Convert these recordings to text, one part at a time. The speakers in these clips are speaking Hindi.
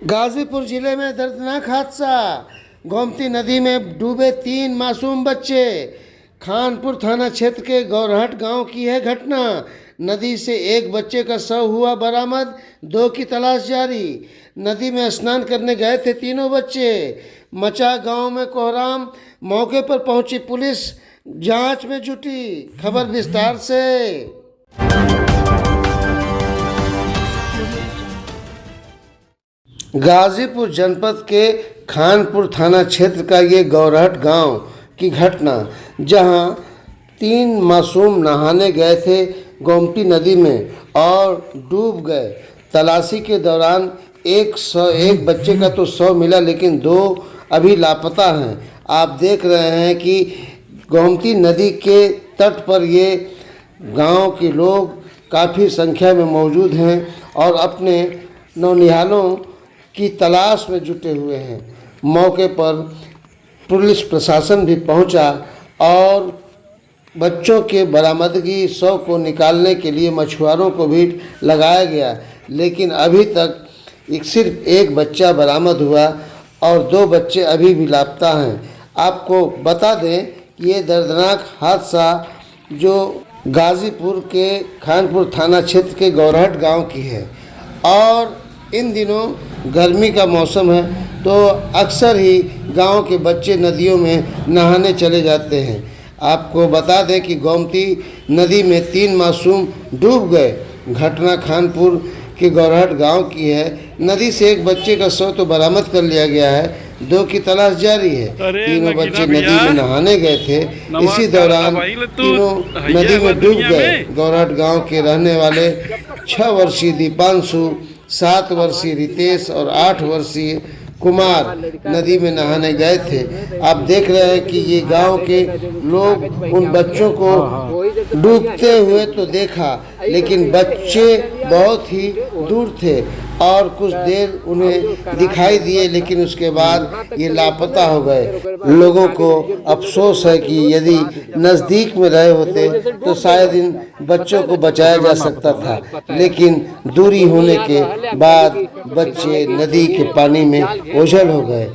गाजीपुर जिले में दर्दनाक हादसा। गोमती नदी में डूबे 3 मासूम बच्चे। खानपुर थाना क्षेत्र के गौरहट गांव की है घटना। नदी से एक बच्चे का शव हुआ बरामद, 2 की तलाश जारी। नदी में स्नान करने गए थे तीनों बच्चे। मचा गांव में कोहराम। मौके पर पहुंची पुलिस जांच में जुटी। खबर विस्तार से। गाजीपुर जनपद के खानपुर थाना क्षेत्र का ये गौरहट गांव की घटना, जहां 3 मासूम नहाने गए थे गोमती नदी में और डूब गए। तलाशी के दौरान एक बच्चे का तो शव मिला, लेकिन 2 अभी लापता हैं। आप देख रहे हैं कि गोमती नदी के तट पर ये गांव के लोग काफ़ी संख्या में मौजूद हैं और अपने नौनिहालों की तलाश में जुटे हुए हैं। मौके पर पुलिस प्रशासन भी पहुंचा और बच्चों के बरामदगी, शव को निकालने के लिए मछुआरों को भी लगाया गया, लेकिन अभी तक सिर्फ एक बच्चा बरामद हुआ और 2 बच्चे अभी भी लापता हैं। आपको बता दें कि ये दर्दनाक हादसा जो गाजीपुर के खानपुर थाना क्षेत्र के गौरहट गांव की है और इन दिनों गर्मी का मौसम है, तो अक्सर ही गांव के बच्चे नदियों में नहाने चले जाते हैं। आपको बता दें कि गोमती नदी में 3 मासूम डूब गए। घटना खानपुर के गौरहट गांव की है। नदी से एक बच्चे का शव तो बरामद कर लिया गया है, 2 की तलाश जारी है। तीनों बच्चे नदी में नहाने गए थे। इसी दौरान तीनों नदी में डूब गए। गौरहट गांव के रहने वाले 6 वर्षीय दीपांशु, 7 वर्षीय रितेश और 8 वर्षीय कुमार नदी में नहाने गए थे। आप देख रहे हैं कि ये गांव के लोग उन बच्चों को डूबते हुए तो देखा, लेकिन बच्चे बहुत ही दूर थे और कुछ देर उन्हें दिखाई दिए, लेकिन उसके बाद ये लापता हो गए। लोगों को अफसोस है कि यदि नज़दीक में रहे होते तो शायद इन बच्चों को बचाया जा सकता था, लेकिन दूरी होने के बाद बच्चे नदी के पानी में ओझल हो गए।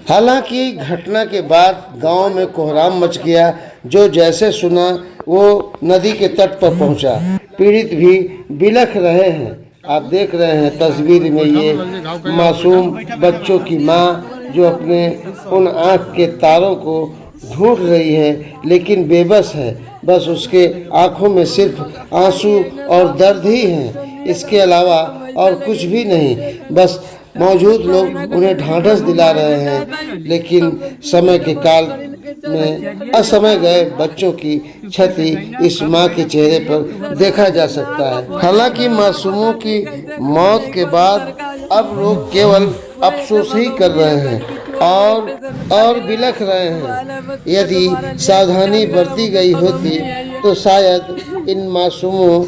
हालांकि घटना के बाद गांव में कोहराम मच गया। जो जैसे सुना वो नदी के तट पर पहुंचा। पीड़ित भी बिलख रहे हैं। आप देख रहे हैं तस्वीर में ये मासूम बच्चों की माँ जो अपने उन आँख के तारों को ढूंढ रही है, लेकिन बेबस है। बस उसके आँखों में सिर्फ आंसू और दर्द ही हैं, इसके अलावा और कुछ भी नहीं। बस मौजूद लोग उन्हें ढांढस दिला रहे हैं, लेकिन समय के काल में असमय गए बच्चों की क्षति इस माँ के चेहरे पर देखा जा सकता है। हालांकि मासूमों की मौत के बाद अब लोग केवल अफसोस ही कर रहे हैं और बिलख रहे हैं। यदि सावधानी बरती गई होती तो शायद इन मासूमों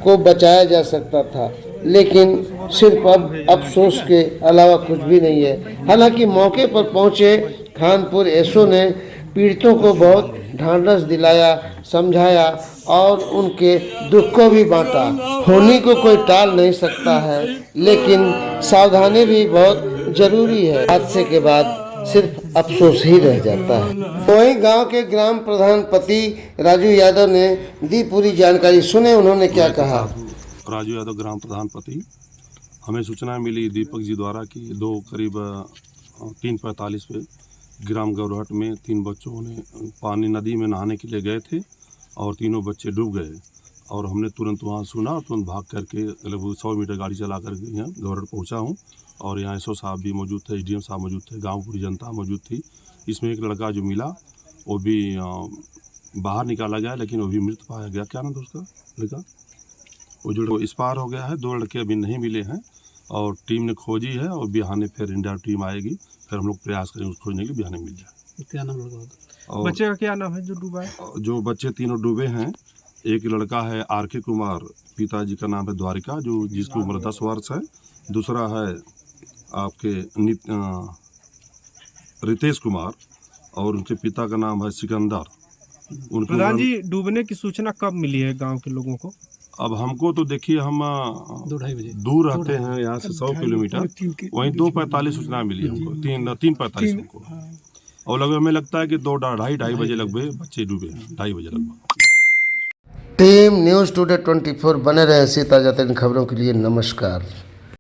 को बचाया जा सकता था, लेकिन सिर्फ अब अफसोस के अलावा कुछ भी नहीं है। हालांकि मौके पर पहुंचे खानपुर एसओ ने पीड़ितों को बहुत ढांढस दिलाया, समझाया और उनके दुख को भी बांटा। होनी को कोई टाल नहीं सकता है, लेकिन सावधानी भी बहुत जरूरी है। हादसे के बाद सिर्फ अफसोस ही रह जाता है। वहीं गांव के ग्राम प्रधान पति राजू यादव ने दी पूरी जानकारी। सुने उन्होंने क्या कहा। राजू यादव ग्राम प्रधान पति। हमें सूचना मिली दीपक जी द्वारा कि करीब 3:45 पे ग्राम गौरहट में 3 बच्चों ने पानी नदी में नहाने के लिए गए थे और तीनों बच्चे डूब गए। और हमने तुरंत वहाँ सुना और तुरंत भाग करके लगभग 100 मीटर गाड़ी चला करके यहाँ गौरहट पहुँचा हूँ। और यहाँ एसओ साहब भी मौजूद थे, एसडीएम साहब मौजूद थे, गाँव पूरी जनता मौजूद थी। इसमें एक लड़का जो मिला वो भी बाहर निकाला गया, लेकिन वो भी मृत पाया गया। क्या नाम था उसका लड़का? वो जो इस पार हो गया है। 2 लड़के अभी नहीं मिले हैं और टीम ने खोजी है और बिहाने फिर इंडिया टीम आएगी, फिर हम लोग प्रयास करेंगे उसको खोजने के, बिहाने मिल जाए। क्या नाम लगा? और बच्चे का क्या नाम है जो डूबा है? जो बच्चे तीनों डूबे हैं, एक लड़का है आरके कुमार, पिताजी का नाम है द्वारिका, जो जिसकी उम्र 10 वर्ष है। दूसरा है आपके रितेश कुमार और उनके पिता का नाम है सिकंदर। प्रधान जी, डूबने की सूचना कब मिली है गाँव के लोगों को? अब हमको तो देखिए हम 2-2:30 बजे दूर रहते हैं यहाँ से 100 किलोमीटर, वहीं 2:45 सूचना मिली हमको, 3:45 हमको, और लगभग हमें लगता है कि 2 ढाई बजे लगभग बच्चे डूबे हैं, 2:30 बजे लगभग। टीम न्यूज़ टुडे 24 बने रहे ऐसी ताज़ा तरीन खबरों के लिए। नमस्कार।